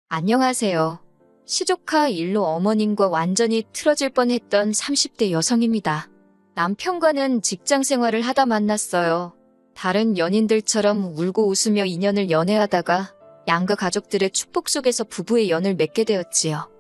안녕하세요. 시조카 일로 어머님과 완전히 틀어질 뻔했던 30대 여성입니다. 남편과는 직장 생활을 하다 만났어요. 다른 연인들처럼 울고 웃으며 인연을 연애하다가 양가 가족들의 축복 속에서 부부의 연을 맺게 되었지요.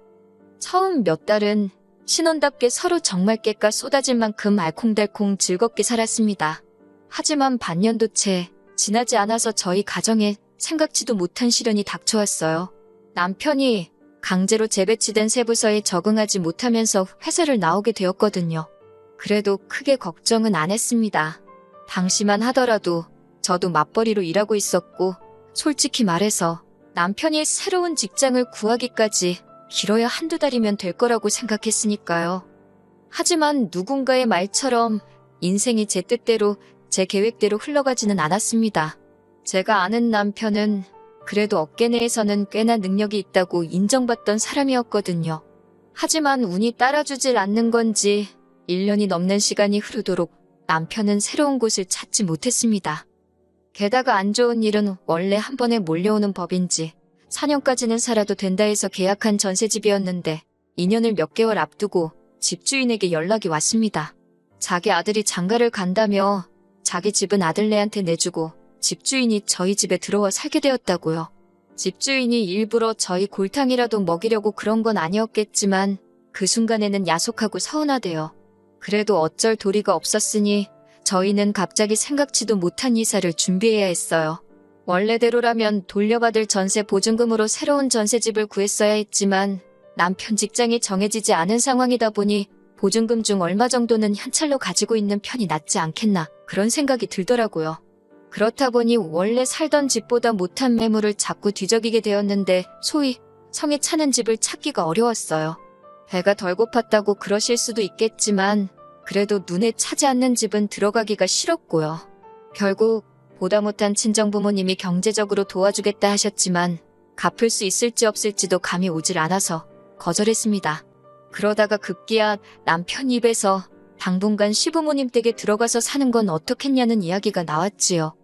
처음 몇 달은 신혼답게 서로 정말 깨까 쏟아질 만큼 알콩달콩 즐겁게 살았습니다. 하지만 반년도 채 지나지 않아서 저희 가정에 생각지도 못한 시련이 닥쳐왔어요. 남편이 강제로 재배치된 새 부서에 적응하지 못하면서 회사를 나오게 되었거든요. 그래도 크게 걱정은 안 했습니다. 당시만 하더라도 저도 맞벌이로 일하고 있었고, 솔직히 말해서 남편이 새로운 직장을 구하기까지 길어야 한두 달이면 될 거라고 생각했으니까요. 하지만 누군가의 말처럼 인생이 제 뜻대로 제 계획대로 흘러가지는 않았습니다. 제가 아는 남편은 그래도 업계 내에서는 꽤나 능력이 있다고 인정받던 사람이었거든요. 하지만 운이 따라주질 않는 건지 1년이 넘는 시간이 흐르도록 남편은 새로운 곳을 찾지 못했습니다. 게다가 안 좋은 일은 원래 한 번에 몰려오는 법인지 4년까지는 살아도 된다 해서 계약한 전셋집이었는데 2년을 몇 개월 앞두고 집주인에게 연락이 왔습니다. 자기 아들이 장가를 간다며 자기 집은 아들네한테 내주고 집주인이 저희 집에 들어와 살게 되었다고요. 집주인이 일부러 저희 골탕이라도 먹이려고 그런 건 아니었겠지만 그 순간에는 야속하고 서운하대요. 그래도 어쩔 도리가 없었으니 저희는 갑자기 생각지도 못한 이사를 준비해야 했어요. 원래대로라면 돌려받을 전세 보증금으로 새로운 전세집을 구했어야 했지만 남편 직장이 정해지지 않은 상황이다 보니 보증금 중 얼마 정도는 현찰로 가지고 있는 편이 낫지 않겠나 그런 생각이 들더라고요. 그렇다 보니 원래 살던 집보다 못한 매물을 자꾸 뒤적이게 되었는데 소위 성에 차는 집을 찾기가 어려웠어요. 배가 덜 고팠다고 그러실 수도 있겠지만 그래도 눈에 차지 않는 집은 들어가기가 싫었고요. 결국 보다 못한 친정부모님이 경제적으로 도와주겠다 하셨지만 갚을 수 있을지 없을지도 감이 오질 않아서 거절했습니다. 그러다가 급기야 남편 입에서 당분간 시부모님 댁에 들어가서 사는 건 어떻겠냐는 이야기가 나왔지요.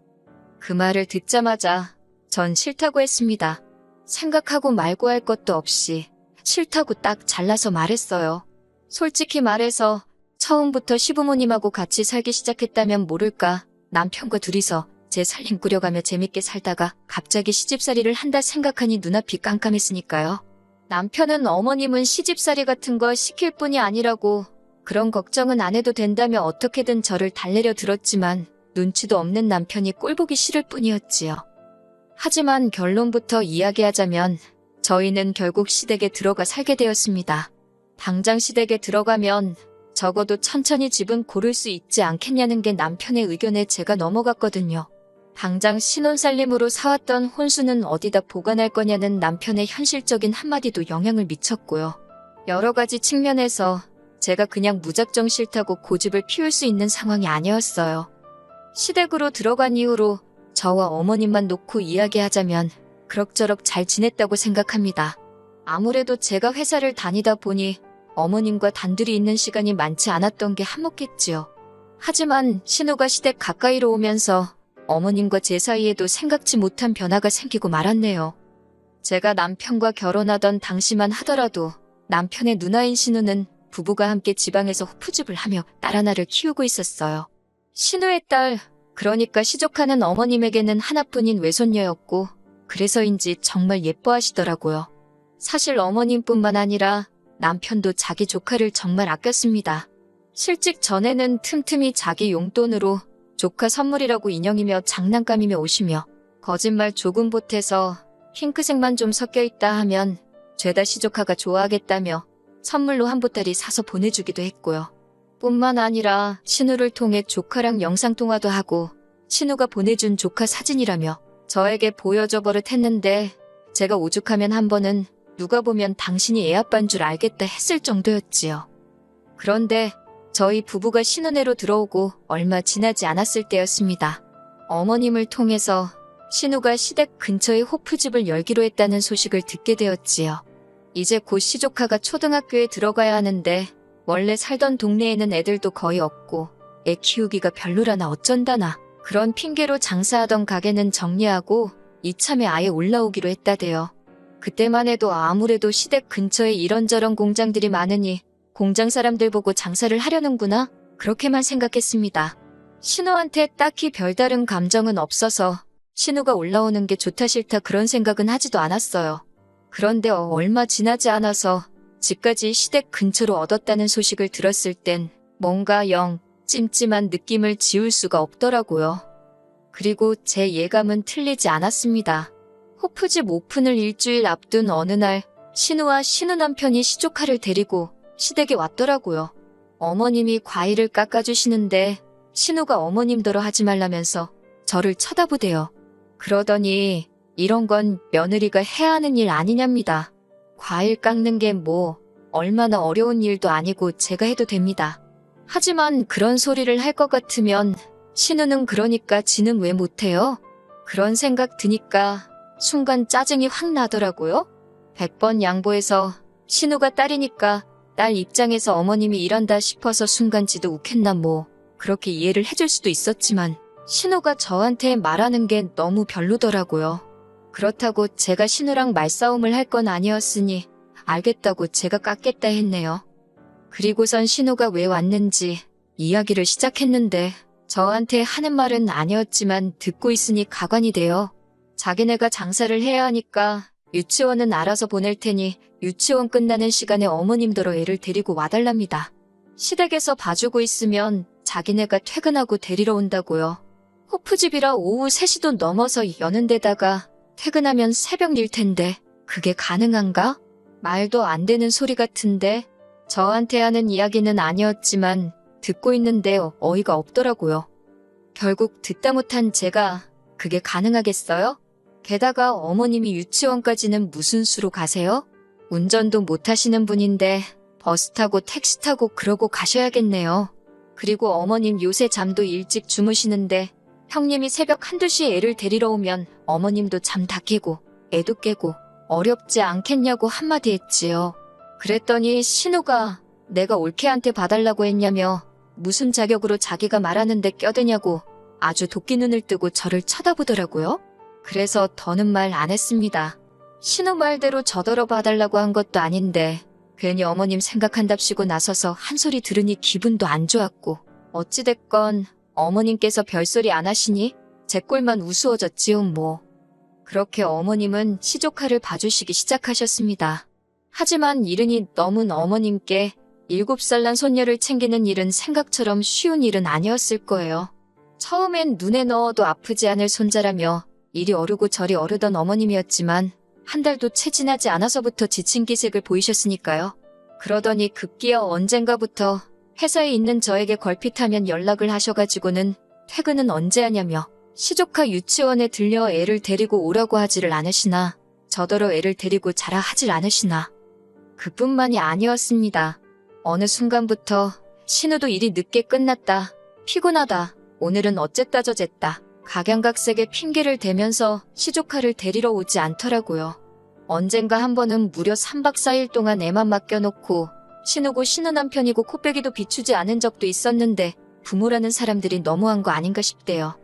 그 말을 듣자마자 전 싫다고 했습니다. 생각하고 말고 할 것도 없이 싫다고 딱 잘라서 말했어요. 솔직히 말해서 처음부터 시부모님하고 같이 살기 시작했다면 모를까 남편과 둘이서 제 살림 꾸려가며 재밌게 살다가 갑자기 시집살이를 한다 생각하니 눈앞이 깜깜했으니까요. 남편은 어머님은 시집살이 같은 거 시킬 뿐이 아니라고 그런 걱정은 안 해도 된다며 어떻게든 저를 달래려 들었지만 눈치도 없는 남편이 꼴보기 싫을 뿐이었지요. 하지만 결론부터 이야기하자면 저희는 결국 시댁에 들어가 살게 되었습니다. 당장 시댁에 들어가면 적어도 천천히 집은 고를 수 있지 않겠냐는 게 남편의 의견에 제가 넘어갔거든요. 당장 신혼살림으로 사왔던 혼수는 어디다 보관할 거냐는 남편의 현실적인 한마디도 영향을 미쳤고요. 여러 가지 측면에서 제가 그냥 무작정 싫다고 고집을 피울 수 있는 상황이 아니었어요. 시댁으로 들어간 이후로 저와 어머님만 놓고 이야기하자면 그럭저럭 잘 지냈다고 생각합니다. 아무래도 제가 회사를 다니다 보니 어머님과 단둘이 있는 시간이 많지 않았던 게 한몫했지요. 하지만 신우가 시댁 가까이로 오면서 어머님과 제 사이에도 생각지 못한 변화가 생기고 말았네요. 제가 남편과 결혼하던 당시만 하더라도 남편의 누나인 신우는 부부가 함께 지방에서 호프집을 하며 딸 하나를 키우고 있었어요. 신우의 딸, 그러니까 시조카는 어머님에게는 하나뿐인 외손녀였고 그래서인지 정말 예뻐하시더라고요. 사실 어머님뿐만 아니라 남편도 자기 조카를 정말 아꼈습니다. 실직 전에는 틈틈이 자기 용돈으로 조카 선물이라고 인형이며 장난감이며 오시며 거짓말 조금 보태서 핑크색만 좀 섞여있다 하면 죄다 시조카가 좋아하겠다며 선물로 한 보따리 사서 보내주기도 했고요. 뿐만 아니라 신우를 통해 조카랑 영상통화도 하고 신우가 보내준 조카 사진이라며 저에게 보여줘 버릇했는데 제가 오죽하면 한 번은 누가 보면 당신이 애 아빠인 줄 알겠다 했을 정도였지요. 그런데 저희 부부가 신혼회로 들어오고 얼마 지나지 않았을 때였습니다. 어머님을 통해서 신우가 시댁 근처에 호프집을 열기로 했다는 소식을 듣게 되었지요. 이제 곧 시조카가 초등학교에 들어가야 하는데 원래 살던 동네에는 애들도 거의 없고 애 키우기가 별로라나 어쩐다나 그런 핑계로 장사하던 가게는 정리하고 이참에 아예 올라오기로 했다대요. 그때만 해도 아무래도 시댁 근처에 이런저런 공장들이 많으니 공장 사람들 보고 장사를 하려는구나 그렇게만 생각했습니다. 신우한테 딱히 별다른 감정은 없어서 신우가 올라오는 게 좋다 싫다 그런 생각은 하지도 않았어요. 그런데 얼마 지나지 않아서 집까지 시댁 근처로 얻었다는 소식을 들었을 땐 뭔가 영 찜찜한 느낌을 지울 수가 없더라고요. 그리고 제 예감은 틀리지 않았습니다. 호프집 오픈을 일주일 앞둔 어느 날 신우와 신우 남편이 시조카를 데리고 시댁에 왔더라고요. 어머님이 과일을 깎아주시는데 신우가 어머님더러 하지 말라면서 저를 쳐다보대요. 그러더니 이런 건 며느리가 해야 하는 일 아니냐입니다. 과일 깎는 게 뭐 얼마나 어려운 일도 아니고 제가 해도 됩니다. 하지만 그런 소리를 할 것 같으면 신우는 그러니까 지는 왜 못해요? 그런 생각 드니까 순간 짜증이 확 나더라고요. 100번 양보해서 신우가 딸이니까 딸 입장에서 어머님이 일한다 싶어서 순간 지도 욱했나 뭐 그렇게 이해를 해줄 수도 있었지만 신우가 저한테 말하는 게 너무 별로더라고요. 그렇다고 제가 신우랑 말싸움을 할 건 아니었으니 알겠다고 제가 깎겠다 했네요. 그리고선 신우가 왜 왔는지 이야기를 시작했는데 저한테 하는 말은 아니었지만 듣고 있으니 가관이 돼요. 자기네가 장사를 해야 하니까 유치원은 알아서 보낼 테니 유치원 끝나는 시간에 어머님더러 애를 데리고 와달랍니다. 시댁에서 봐주고 있으면 자기네가 퇴근하고 데리러 온다고요. 호프집이라 오후 3시도 넘어서 여는 데다가 퇴근하면 새벽일 텐데 그게 가능한가? 말도 안 되는 소리 같은데 저한테 하는 이야기는 아니었지만 듣고 있는데 어이가 없더라고요. 결국 듣다 못한 제가 그게 가능하겠어요? 게다가 어머님이 유치원까지는 무슨 수로 가세요? 운전도 못하시는 분인데 버스 타고 택시 타고 그러고 가셔야겠네요. 그리고 어머님 요새 잠도 일찍 주무시는데 형님이 새벽 한두 시에 애를 데리러 오면 어머님도 잠 다 깨고 애도 깨고 어렵지 않겠냐고 한마디 했지요. 그랬더니 신우가 내가 올케한테 봐달라고 했냐며 무슨 자격으로 자기가 말하는데 껴드냐고 아주 도끼 눈을 뜨고 저를 쳐다보더라고요. 그래서 더는 말 안 했습니다. 신우 말대로 저더러 봐달라고 한 것도 아닌데 괜히 어머님 생각한답시고 나서서 한 소리 들으니 기분도 안 좋았고 어찌됐건 어머님께서 별소리 안 하시니 제 꼴만 우스워졌지요 뭐. 그렇게 어머님은 시조카를 봐주시기 시작하셨습니다. 하지만 이른이 넘은 어머님께 7살 난 손녀를 챙기는 일은 생각처럼 쉬운 일은 아니었을 거예요. 처음엔 눈에 넣어도 아프지 않을 손자라며 이리 어르고 저리 어르던 어머님이었지만 한 달도 채 지나지 않아서부터 지친 기색을 보이셨으니까요. 그러더니 급기야 언젠가부터 회사에 있는 저에게 걸핏하면 연락을 하셔가지고는 퇴근은 언제 하냐며 시조카 유치원에 들려 애를 데리고 오라고 하지를 않으시나 저더러 애를 데리고 자라 하질 않으시나. 그뿐만이 아니었습니다. 어느 순간부터 신우도 일이 늦게 끝났다. 피곤하다. 오늘은 어쨌다 저쨌다. 각양각색의 핑계를 대면서 시조카를 데리러 오지 않더라고요. 언젠가 한 번은 무려 3박 4일 동안 애만 맡겨놓고 신우고 신우 남편이고 코빼기도 비추지 않은 적도 있었는데 부모라는 사람들이 너무한 거 아닌가 싶대요.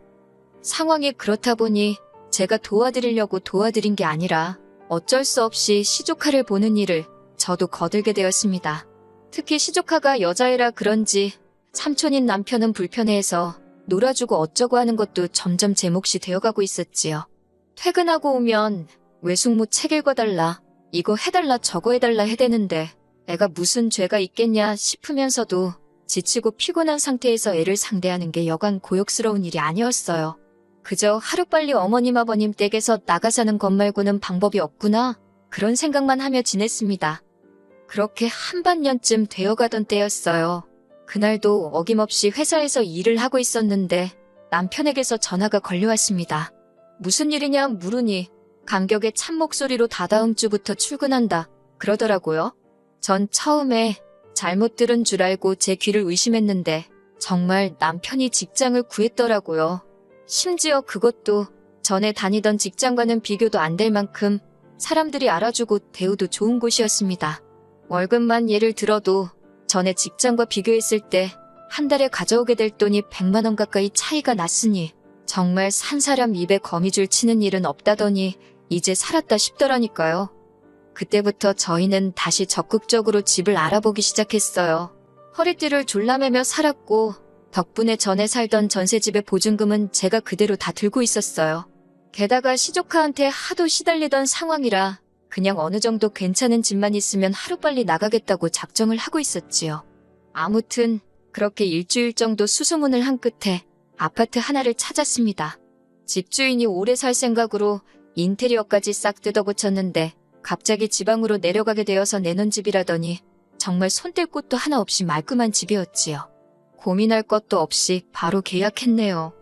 상황이 그렇다 보니 제가 도와드리려고 도와드린 게 아니라 어쩔 수 없이 시조카를 보는 일을 저도 거들게 되었습니다. 특히 시조카가 여자애라 그런지 삼촌인 남편은 불편해해서 놀아주고 어쩌고 하는 것도 점점 제 몫이 되어가고 있었지요. 퇴근하고 오면 외숙모 책 읽어달라, 이거 해달라 저거 해달라 해대는데 애가 무슨 죄가 있겠냐 싶으면서도 지치고 피곤한 상태에서 애를 상대하는 게 여간 고역스러운 일이 아니었어요. 그저 하루빨리 어머님 아버님 댁에서 나가 사는 것 말고는 방법이 없구나 그런 생각만 하며 지냈습니다. 그렇게 한반년쯤 되어가던 때였어요. 그날도 어김없이 회사에서 일을 하고 있었는데 남편에게서 전화가 걸려왔습니다. 무슨 일이냐 물으니 감격의 찬 목소리로 다다음 주부터 출근한다 그러더라고요. 전 처음에 잘못 들은 줄 알고 제 귀를 의심했는데 정말 남편이 직장을 구했더라고요. 심지어 그것도 전에 다니던 직장과는 비교도 안 될 만큼 사람들이 알아주고 대우도 좋은 곳이었습니다. 월급만 예를 들어도 전에 직장과 비교했을 때 한 달에 가져오게 될 돈이 100만 원 가까이 차이가 났으니 정말 산 사람 입에 거미줄 치는 일은 없다더니 이제 살았다 싶더라니까요. 그때부터 저희는 다시 적극적으로 집을 알아보기 시작했어요. 허리띠를 졸라매며 살았고 덕분에 전에 살던 전셋집의 보증금은 제가 그대로 다 들고 있었어요. 게다가 시조카한테 하도 시달리던 상황이라 그냥 어느 정도 괜찮은 집만 있으면 하루빨리 나가겠다고 작정을 하고 있었지요. 아무튼 그렇게 일주일 정도 수소문을 한 끝에 아파트 하나를 찾았습니다. 집주인이 오래 살 생각으로 인테리어까지 싹 뜯어고쳤는데 갑자기 지방으로 내려가게 되어서 내놓은 집이라더니 정말 손댈 곳도 하나 없이 말끔한 집이었지요. 고민할 것도 없이 바로 계약했네요.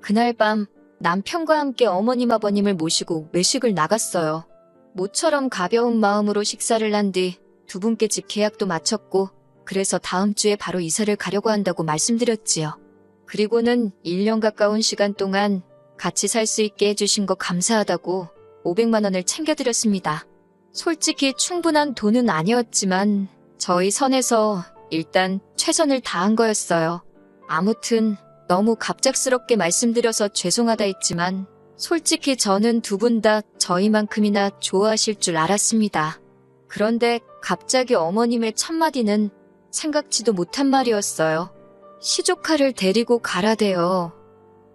그날 밤 남편과 함께 어머님 아버님을 모시고 외식을 나갔어요. 모처럼 가벼운 마음으로 식사를 한 뒤 두 분께 집 계약도 마쳤고 그래서 다음 주에 바로 이사를 가려고 한다고 말씀드렸지요. 그리고는 1년 가까운 시간 동안 같이 살 수 있게 해주신 거 감사하다고 500만 원을 챙겨드렸습니다. 솔직히 충분한 돈은 아니었지만 저희 선에서 일단 최선을 다한 거였어요. 아무튼 너무 갑작스럽게 말씀드려서 죄송하다 했지만 솔직히 저는 두 분 다 저희만큼이나 좋아하실 줄 알았습니다. 그런데 갑자기 어머님의 첫마디는 생각지도 못한 말이었어요. 시조카를 데리고 가라대요.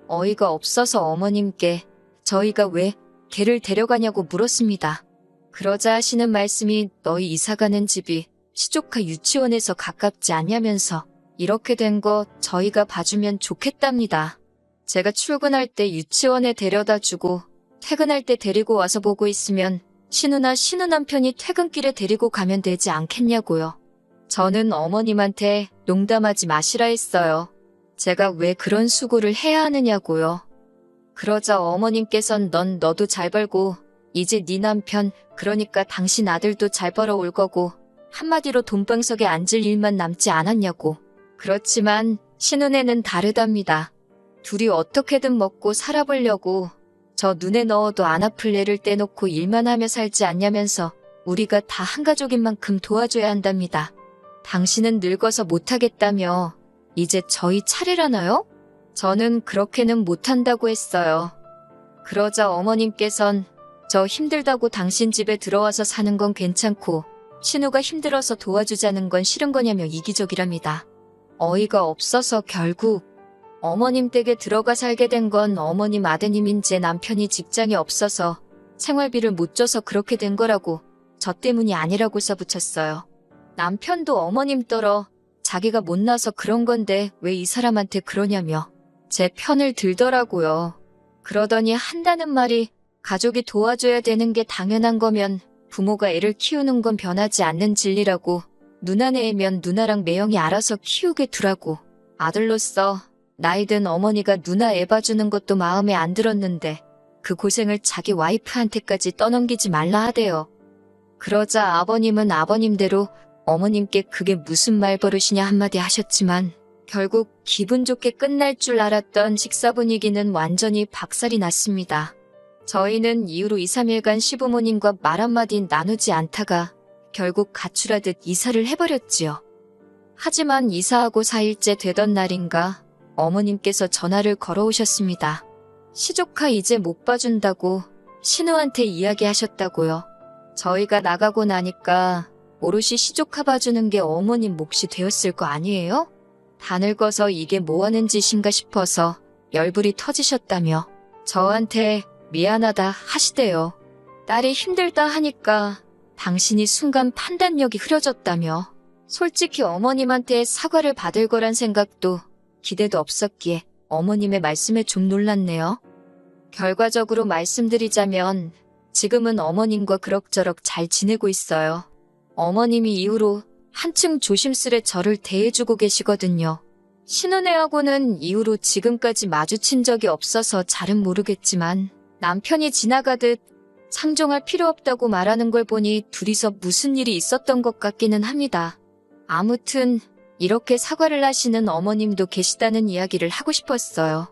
어이가 없어서 어머님께 저희가 왜 걔를 데려가냐고 물었습니다. 그러자 하시는 말씀이 너희 이사가는 집이 시조카 유치원에서 가깝지 않냐면서 이렇게 된 거 저희가 봐주면 좋겠답니다. 제가 출근할 때 유치원에 데려다 주고 퇴근할 때 데리고 와서 보고 있으면 신우나 신우 남편이 퇴근길에 데리고 가면 되지 않겠냐고요. 저는 어머님한테 농담하지 마시라 했어요. 제가 왜 그런 수고를 해야 하느냐고요. 그러자 어머님께선 너도 잘 벌고 이제 네 남편 그러니까 당신 아들도 잘 벌어올 거고 한마디로 돈방석에 앉을 일만 남지 않았냐고. 그렇지만 신우네는 다르답니다. 둘이 어떻게든 먹고 살아보려고 저 눈에 넣어도 안 아플 애를 떼놓고 일만 하며 살지 않냐면서 우리가 다 한 가족인 만큼 도와줘야 한답니다. 당신은 늙어서 못하겠다며 이제 저희 차례라나요? 저는 그렇게는 못한다고 했어요. 그러자 어머님께선 저 힘들다고 당신 집에 들어와서 사는 건 괜찮고 신우가 힘들어서 도와주자는 건 싫은 거냐며 이기적이랍니다. 어이가 없어서 결국 어머님 댁에 들어가 살게 된 건 어머님 아드님인 제 남편이 직장이 없어서 생활비를 못 줘서 그렇게 된 거라고 저 때문이 아니라고 써붙였어요. 남편도 어머님 떨어 자기가 못나서 그런 건데 왜 이 사람한테 그러냐며 제 편을 들더라고요. 그러더니 한다는 말이 가족이 도와줘야 되는 게 당연한 거면 부모가 애를 키우는 건 변하지 않는 진리라고 누나네 애면 누나랑 매형이 알아서 키우게 두라고. 아들로서 나이든 어머니가 누나 애 봐주는 것도 마음에 안 들었는데 그 고생을 자기 와이프한테까지 떠넘기지 말라 하대요. 그러자 아버님은 아버님대로 어머님께 그게 무슨 말버릇이냐 한마디 하셨지만 결국 기분 좋게 끝날 줄 알았던 식사 분위기는 완전히 박살이 났습니다. 저희는 이후로 2, 3일간 시부모님과 말 한마디 나누지 않다가 결국 가출하듯 이사를 해버렸지요. 하지만 이사하고 4일째 되던 날인가 어머님께서 전화를 걸어오셨습니다. 시조카 이제 못 봐준다고 신우한테 이야기하셨다고요. 저희가 나가고 나니까 오롯이 시조카 봐주는 게 어머님 몫이 되었을 거 아니에요? 다 늙어서 이게 뭐하는 짓인가 싶어서 열불이 터지셨다며 저한테 미안하다 하시대요. 딸이 힘들다 하니까 당신이 순간 판단력이 흐려졌다며 솔직히 어머님한테 사과를 받을 거란 생각도 기대도 없었기에 어머님의 말씀에 좀 놀랐네요. 결과적으로 말씀드리자면 지금은 어머님과 그럭저럭 잘 지내고 있어요. 어머님이 이후로 한층 조심스레 저를 대해주고 계시거든요. 신혼애하고는 이후로 지금까지 마주친 적이 없어서 잘은 모르겠지만 남편이 지나가듯 상종할 필요 없다고 말하는 걸 보니 둘이서 무슨 일이 있었던 것 같기는 합니다. 아무튼 이렇게 사과를 하시는 어머님도 계시다는 이야기를 하고 싶었어요.